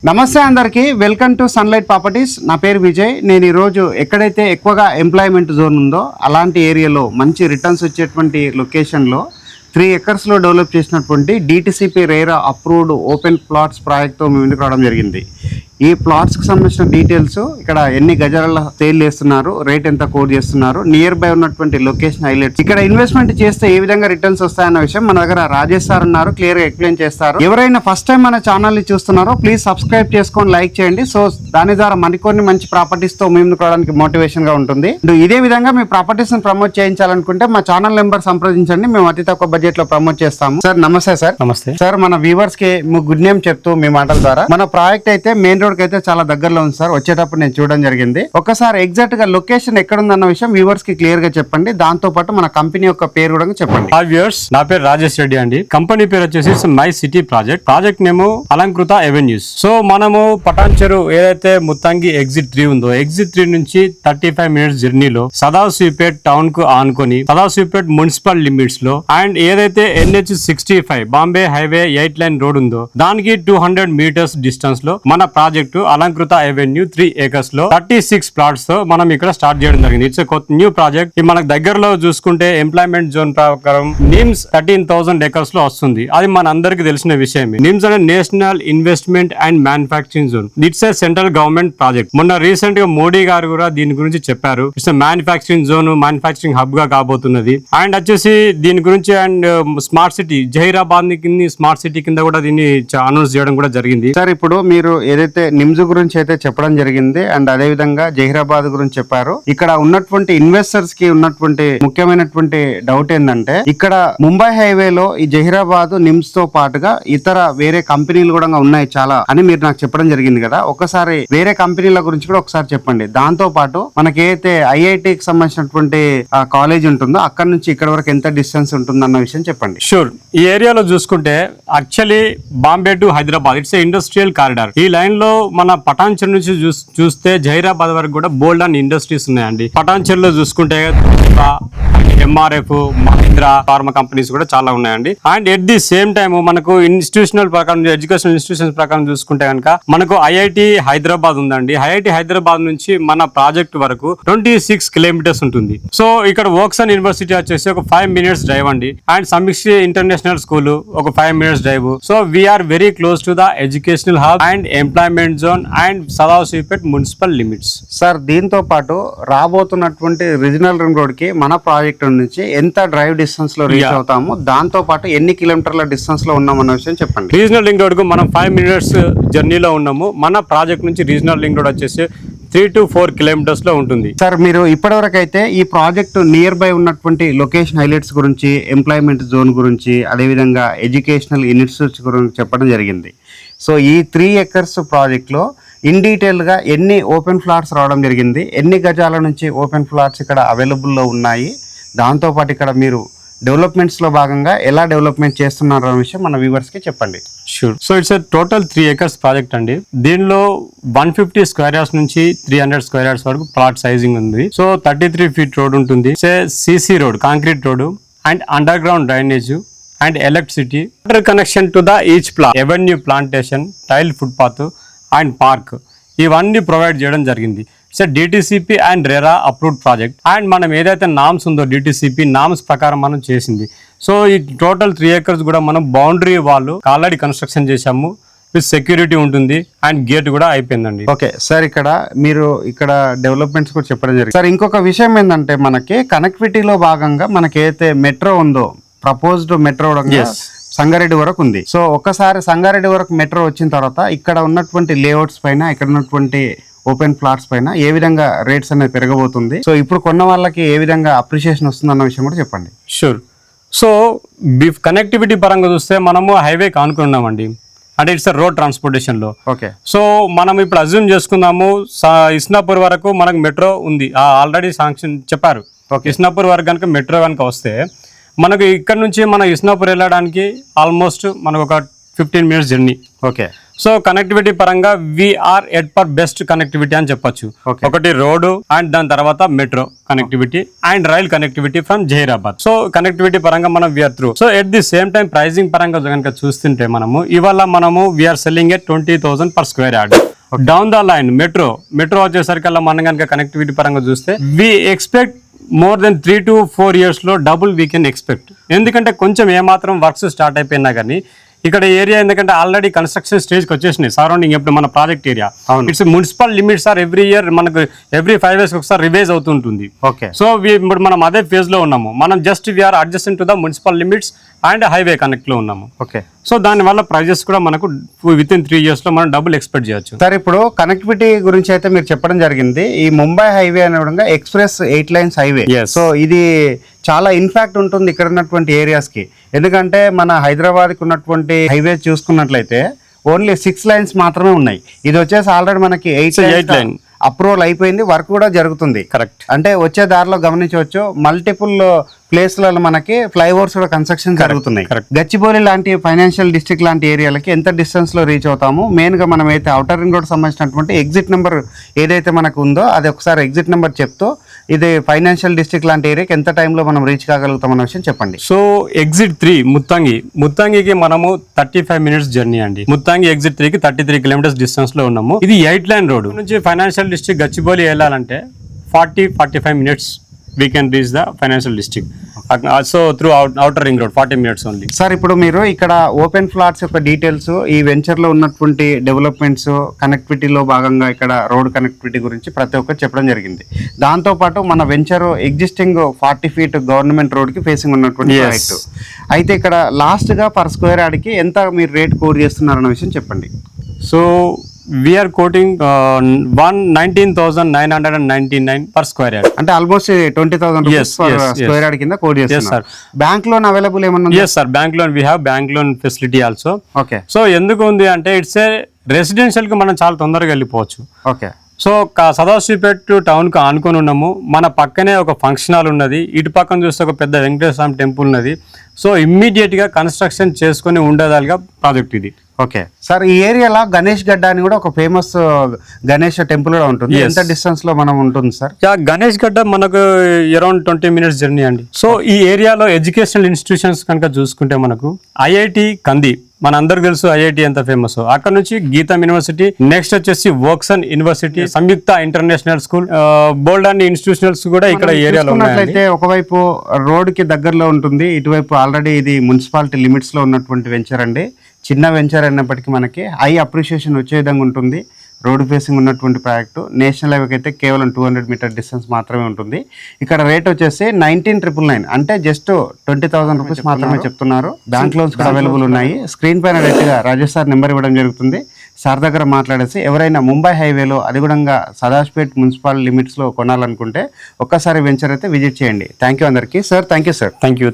నమస్తే అందరికీ welcome to sunlight properties. నా పేరు విజయ్. నేను ఈరోజు ఎక్కడైతే ఎక్కువగా ఎంప్లాయ్మెంట్ జోన్ ఉందో అలాంటి ఏరియాలో మంచి రిటర్న్స్ వచ్చేటువంటి లొకేషన్లో 3 ఎకర్స్లో డెవలప్ చేసినటువంటి DTCP RERA approved open plots ప్రాజెక్ట్తో మేము ముందుకు రావడం జరిగింది. ఈ ప్లాట్స్కి సంబంధించిన డీటెయిల్స్, ఇక్కడ ఎన్ని గజాల సేల్ చేస్తున్నారు, రేట్ ఎంత కోడ్ చేస్తున్నారు, నియర్ బై ఉన్నటువంటి లొకేషన్ హైలైట్స్, ఇక్కడ ఇన్వెస్ట్మెంట్ చేస్తే ఏ విధంగా రిటర్న్స్ వస్తాయన్న విషయం మన దగ్గర రాజేష్ సార్ ఉన్నారు, క్లియర్ గా ఎక్స్ప్లెయిన్ చేస్తారు. ఎవరైనా ఫస్ట్ టైం మన ఛానల్ ని చూస్తున్నారో ప్లీజ్ సబ్స్క్రైబ్ చేసుకొని లైక్ చేయండి. సో దాని ద్వారా మరికొన్ని మంచి ప్రాపర్టీస్ తో మేము రావడానికి మోటివేషన్ గా ఉంటుంది. ఇదే విధంగా మీ ప్రాపర్టీస్ ని ప్రమోట్ చేయించాలనుకుంటే మా ఛానల్ నెంబర్ సంప్రదించండి. మేము అతి తక్కువ బడ్జెట్ లో ప్రమోట్ చేస్తాము. సార్ నమస్తే. సార్ నమస్తే సార్. మన వ్యూవర్స్ కి గుడ్ నేమ్ చెప్తూ మీ మాటల ద్వారా, మన ప్రాజెక్ట్ అయితే మెయిన్ రోడ్ కి అయితే చాలా దగ్గరలో ఉంది సార్. వచ్చేటప్పుడు నేను చూడడం జరిగింది. ఒకసారి ఎగ్జాక్ట్ గా లొకేషన్ ఎక్కడ ఉందన్న విషయం వ్యూవర్స్ కి క్లియర్ గా చెప్పండి. దాంతో పాటు మన కంపెనీ యొక్క పేరు కూడా చెప్పండి. వ్యూవర్స్, నా పేరు రాజేష్ రెడ్డి అండి. కంపెనీ పేరు వచ్చేసి my city project name Alankrita avenues. So మనము పటాన్చెరు ఏదైతే ముత్తంగి ఎగ్జిట్ 3 ఉందో, ఎగ్జిట్ 3 నుంచి 35 మినిట్స్ జర్నీలో సదాశివపేట్ టౌన్ కు ఆనుకొని సదాశివపేట్ మున్సిపల్ లిమిట్స్ లో అండ్ ఏదైతే NH65 Bombay highway 8 line road ఉందో దానికి 200 మీటర్స్ డిస్టెన్స్ లో మన ప్రాజెక్టు అలంకృత ఎవెన్యూ 3 acres లో 36 ప్లాట్స్ తో మనం ఇక్కడ స్టార్ట్ చేయడం జరిగింది. It's new project. మనకు దగ్గరలో చూసుకుంటే ఎంప్లాయ్మెంట్ జోన్ ప్రకారం నిమ్స్ 13,000 acres లో వస్తుంది. అది మన అందరికి తెలిసిన విషయమే. నిమ్స్ అనే national investment and manufacturing zone. It's a central government project. మొన్న రీసెంట్ గా మోడీ గారు కూడా దీని గురించి చెప్పారు. It's manufacturing zone, manufacturing hub గా కాబోతున్నది. అండ్ వచ్చేసి దీని గురించి and smart city Zaheerabad smart city కింద కూడా దీన్ని అనౌన్స్ చేయడం కూడా జరిగింది. సార్ ఇప్పుడు మీరు ఏదైతే నిమ్స్ గురించి అయితే చెప్పడం జరిగింది అండ్ అదే విధంగా జహీరాబాద్ గురించి చెప్పారు. ఇక్కడ ఉన్నటువంటి ఇన్వెస్టర్స్ కి ఉన్నటువంటి ముఖ్యమైనటువంటి డౌట్ ఏంటంటే, ఇక్కడ ముంబై హైవేలో ఈ జహీరాబాద్ నిమ్స్ తో పాటుగా ఇతర వేరే కంపెనీలు కూడా ఉన్నాయి చాలా అని మీరు నాకు చెప్పడం జరిగింది కదా. ఒకసారి వేరే కంపెనీల గురించి కూడా ఒకసారి చెప్పండి. దాంతో పాటు మనకి ఏదైతే ఐఐటికి సంబంధించినటువంటి కాలేజ్ ఉంటుందో అక్కడ నుంచి ఇక్కడ వరకు ఎంత డిస్టెన్స్ ఉంటుంది అన్న విషయం చెప్పండి. షూర్. ఈ ఏరియాలో చూసుకుంటే actually Bombay to Hyderabad it's industrial corridor. ఈ లైన్ లో మన పటాన్చెరు నుంచి చూస్తే జహీరాబాద్ వరకు కూడా బోల్డ్ అండ్ ఇండస్ట్రీస్ ఉన్నాయండి. పటాన్చెరు లో చూసుకుంటే MRF, మహీంద్రా ఫార్మా కంపెనీస్ కూడా చాలా ఉన్నాయండి. And at the same time మనకు ఇన్స్టిట్యూషనల్ ప్రకారం, ఎడ్యుకేషనల్ ఇన్స్టిట్యూషన్స్ ప్రకారం చూసుకుంటే కనుక మనకు ఐఐటి హైదరాబాద్ ఉందండి. ఐఐటి హైదరాబాద్ నుంచి మన ప్రాజెక్ట్ వరకు 26 కిలోమీటర్స్ ఉంటుంది. సో ఇక్కడ వోక్సన్ యూనివర్సిటీ వచ్చేసి ఒక 5 minutes డ్రైవ్ అండి. అండ్ సమీక్ష ఇంటర్నేషనల్ స్కూల్ ఒక 5 minutes drive. So we are very close to the educational hub and employment zone and Sadashivpet municipal limits. Sir దీంతో పాటు రాబోతున్నటువంటి రీజనల్ రింగ్ రోడ్ కి మన ప్రాజెక్ట్ నుంచి ఎంత డ్రైవ్ డిస్టెన్స్ లో రీచ్ అవుతాము, దాంతో పాటు ఎన్ని కిలోమీటర్ల డిస్టెన్స్ లో ఉన్నాం అన్న విషయం చెప్పండి. రీజనల్ రింగ్ రోడ్ కు మనం 5 minutes జర్నీలో ఉన్నాము. మన ప్రాజెక్ట్ నుంచి రీజనల్ రింగ్ రోడ్ వచ్చేసి 3 to 4 kilometers లో ఉంటుంది. సార్ మీరు ఇప్పటివరకు అయితే ఈ ప్రాజెక్ట్ నియర్ బై ఉన్నటువంటి లొకేషన్ హైలైట్స్ గురించి, ఎంప్లాయ్మెంట్ జోన్ గురించి, అదేవిధంగా ఎడ్యుకేషనల్ ఇన్స్టిట్యూట్స్ గురించి చెప్పడం జరిగింది. సో ఈ 3 acres ప్రాజెక్ట్ లో ఇన్ డీటెయిల్ గా ఎన్ని ఓపెన్ ఫ్లాట్స్ రావడం జరిగింది, ఎన్ని గజాల నుంచి ఓపెన్ ఫ్లాట్స్ ఇక్కడ అవైలబుల్లో ఉన్నాయి, దాంతోపాటు ఇక్కడ మీరు డెవలప్మెంట్స్ లో భాగంగా ఎలా డెవలప్మెంట్ చేస్తున్నారు అనే విషయం మన వ్యూవర్స్ కి చెప్పండి. Sure. So it's total 3 acres project అండి. దీనిలో 150 square yards నుంచి 300 square yards వరకు ప్లాట్ సైజింగ్ ఉంది. సో 33 feet రోడ్ ఉంటుంది. CC road, concrete road and underground drainage and electricity, water connection to the each plot, avenue plantation, tile footpath and park ఇవన్నీ provide చేయడం జరిగింది. It's DTCP and RERA approved project. And మనం ఏదైతే norms ఉందో DTCP norms ప్రకారం మనం చేసింది. So ఈ టోటల్ 3 acres కూడా మనం బౌండరీ వాళ్ళు ఆల్రెడీ కన్స్ట్రక్షన్ చేశాము. విత్ సెక్యూరిటీ ఉంటుంది అండ్ గేట్ కూడా అయిపోయిందండి. ఓకే సార్, మీరు ఇక్కడ డెవలప్మెంట్స్ కూడా చెప్పడం జరిగింది. సార్ ఇంకొక విషయం ఏంటంటే, మనకి కనెక్టివిటీలో భాగంగా మనకి ఏదైతే మెట్రో ఉందో, ప్రపోజ్డ్ మెట్రో సంగారెడ్డి వరకు ఉంది. సో ఒక్కసారి సంగారెడ్డి వరకు మెట్రో వచ్చిన తర్వాత ఇక్కడ ఉన్నటువంటి లేఅవుట్స్ పైన, ఇక్కడ ఉన్నటువంటి ఓపెన్ ఫ్లాట్స్ పైన ఏ విధంగా రేట్స్ అనేది పెరగబోతుంది, సో ఇప్పుడు కొన్న వాళ్ళకి ఏ విధంగా అప్రిషియేషన్ వస్తుంది అన్న విషయం కూడా చెప్పండి. షూర్. సో కనెక్టివిటీ పరంగా చూస్తే మనము హైవేకి ఆనుకున్నామండి. అంటే ఇట్స్ రోడ్ ట్రాన్స్పోర్టేషన్ లో. ఓకే. సో మనం ఇప్పుడు అజ్యూమ్ చేసుకుందాము ఇస్నాపూర్ వరకు మనకు మెట్రో ఉంది, ఆల్రెడీ శాంక్షన్ చెప్పారు. ఇస్నాపూర్ వరకు కనుక మెట్రో కనుక వస్తే మనకు ఇక్కడ నుంచి మన ఇస్నాపూర్ వెళ్ళడానికి ఆల్మోస్ట్ మనకు ఒక 15 minutes journey. Okay. So connectivity పరంగా we are at par best connectivity అని చెప్పొచ్చు. Okay. ఒకటి రోడ్డు అండ్ దాని తర్వాత metro connectivity and rail connectivity from Zaheerabad. So connectivity పరంగా మనం we are through. So at the same time pricing పరంగా కనుక చూస్తుంటే మనము ఇవాళ మనము we are selling at 20,000 per square yard. Down the line metro వచ్చేసరికల్లా మనం కనుక కనెక్టివిటీ పరంగా చూస్తే we expect more than 3 to 4 years లో డబుల్ వీ కెన్ ఎక్స్పెక్ట్. ఎందుకంటే కొంచెం ఏమాత్రం వర్క్స్ స్టార్ట్ అయిపోయినా కానీ ఇక్కడ ఏరియా ఎందుకంటే ఆల్రెడీ కన్స్ట్రక్షన్ స్టేజ్కి వచ్చేసినాయి సరౌండింగ్. ఎప్పుడు మన project area it's municipal limits are every year మనకు ఎవ్రీ 5 years ఒకసారి రివైజ్ అవుతుంటుంది. ఓకే. సో ఇప్పుడు మనం అదే ఫేజ్ లో ఉన్నాము. మనం just we are adjusting to the municipal limits and highway connect లో ఉన్నాము. ఓకే. సో దానివల్ల ప్రైజెస్ కూడా మనకు విత్ ఇన్ 3 years లో మనం డబుల్ ఎక్స్పెక్ట్ చేయొచ్చు. సార్ ఇప్పుడు కనెక్టివిటీ గురించి అయితే మీరు చెప్పడం జరిగింది. ఈ ముంబై హైవే అనగా express 8 lanes highway. Yes. So ఇది చాలా ఇన్ఫాక్ట్ ఉంటుంది ఇక్కడ ఉన్నటువంటి ఏరియాస్ కి. ఎందుకంటే మన హైదరాబాద్కి ఉన్నటువంటి హైవే చూసుకున్నట్లయితే ఓన్లీ 6 lanes మాత్రమే ఉన్నాయి. ఇది వచ్చేసి ఆల్రెడీ మనకి 8 lane అప్రూవల్ అయిపోయింది, వర్క్ కూడా జరుగుతుంది. కరెక్ట్. అంటే వచ్చే దారిలో గమనించవచ్చు మల్టిపుల్ ప్లేస్లలో మనకి ఫ్లైఓవర్స్ కూడా కన్స్ట్రక్షన్ జరుగుతున్నాయి. గచ్చిబౌలి లాంటి ఫైనాన్షియల్ డిస్ట్రిక్ట్ లాంటి ఏరియాలకి ఎంత డిస్టెన్స్ లో రీచ్ అవుతాము? మెయిన్ గా మనం అయితే ఔటర్ రింగ్ రోడ్ సంబంధించినటువంటి ఎగ్జిట్ నెంబర్ ఏదైతే మనకు ఉందో అది ఒకసారి ఎగ్జిట్ నెంబర్ చెప్తూ ఇది ఫైనాన్షియల్ డిస్ట్రిక్ట్ లాంటి ఏరియాకి ఎంత టైంలో మనం రీచ్ కాగలుగుతాం అన్న విషయం చెప్పండి. సో ఎగ్జిట్ 3 ముత్తంగికి మనము 35 minutes జర్నీ అండి. ముత్తంగి ఎగ్జిట్ 3కి 33 kilometers డిస్టెన్స్ లో ఉన్నాము. ఇది 8 lane రోడ్ నుంచి ఫైనాన్షియల్ డిస్ట్రిక్ట్ గచ్చిబౌలి వెళ్ళాలంటే 40-45 minutes we can reach the financial district. So through outer ring road 40 minutes only. Sir ఇప్పుడు మీరు ఇక్కడ ఓపెన్ ఫ్లాట్స్ యొక్క డీటెయిల్స్, ఈ వెంచర్ లో ఉన్నటువంటి డెవలప్మెంట్స్, కనెక్టివిటీలో భాగంగా ఇక్కడ రోడ్ కనెక్టివిటీ గురించి ప్రతి ఒక్కరు చెప్పడం జరిగింది. దాంతో పాటు మన venture existing 40 feet government road కి ఫేసింగ్ ఉన్నటువంటి ప్రాజెక్ట్. అయితే ఇక్కడ లాస్ట్ గా పర్ స్క్వేర్ యార్డ్ కి ఎంత మీరు రేట్ కోట్ చేస్తున్నారు అన్న విషయం చెప్పండి. So we are quoting 19,999 per square yard. అంటే almost 20,000 rupees per square yard కింద కోట్ చేస్తున్నారు. బ్యాంక్ లోన్ అవైలబుల్ ఏమన్నా? Yes sir, bank loan we have bank loan facility also. Okay. So ఎందుకు ఉంది అంటే ఇట్స్ ఏ రెసిడెన్షియల్ కి మనం చాలా తొందరగా వెళ్ళిపోవచ్చు. ఓకే. సో సదాశివపేట టౌన్ కు ఆనుకొని ఉన్నాము. మన పక్కనే ఒక ఫంక్షన్ హాల్ ఉన్నది, ఇటు పక్కన చూస్తే ఒక పెద్ద వెంకటేశ్వర స్వామి టెంపుల్ ఉన్నది. సో ఇమ్మీడియట్ గా కన్స్ట్రక్షన్ చేసుకుని ఉండేదాలుగా ప్రాజెక్ట్ ఇది. ఓకే సార్, ఈ ఏరియాలో గణేష్ గడ్డ అని కూడా ఒక ఫేమస్ గణేష్ టెంపుల్ కూడా ఉంటుంది. ఎంత డిస్టెన్స్ లో మనం ఉంటుంది సార్? గణేష్ గడ్డ మనకు అరౌండ్ 20 minutes జర్నీ అండి. సో ఈ ఏరియాలో ఎడ్యుకేషనల్ ఇన్స్టిట్యూషన్స్ కనుక చూసుకుంటే మనకు ఐఐటి కంది, మన అందరికి తెలుసు ఐఐటి ఎంత ఫేమస్. అక్కడ నుంచి గీతం యూనివర్సిటీ, నెక్స్ట్ వచ్చేసి Woxsen university, Samyukta international school, bold and institutionals కూడా ఇక్కడ ఏరియాలో ఉన్నట్లయితే ఒకవైపు రోడ్ కి దగ్గరలో ఉంటుంది, ఇటువైపు ఆల్రెడీ ఇది మున్సిపాలిటీ లిమిట్స్ లో ఉన్నటువంటి వెంచర్ అండి. చిన్న వెంచర్ అయినప్పటికీ మనకి హై అప్రిషియేషన్ వచ్చే విధంగా ఉంటుంది. రోడ్ ఫేసింగ్ ఉన్నటువంటి ప్రాజెక్టు. నేషనల్ హైవేకి అయితే కేవలం 200 meter డిస్టెన్స్ మాత్రమే ఉంటుంది. ఇక్కడ రేట్ వచ్చేసి 19,999, అంటే జస్ట్ 20,000 రూపీస్ మాత్రమే చెప్తున్నారు. బ్యాంక్ లోన్స్ కూడా అవైలబుల్ ఉన్నాయి. స్క్రీన్ పైన డైరెక్ట్గా రాజేష్ సార్ నెంబర్ ఇవ్వడం జరుగుతుంది. సార్ దగ్గర మాట్లాడేసి ఎవరైనా ముంబై హైవేలో అది కూడా సదాశివపేట మున్సిపల్ లిమిట్స్లో కొనాలనుకుంటే ఒక్కసారి వెంచర్ అయితే విజిట్ చేయండి. థ్యాంక్ యూ అందరికీ sir. Thank you sir. Thank you.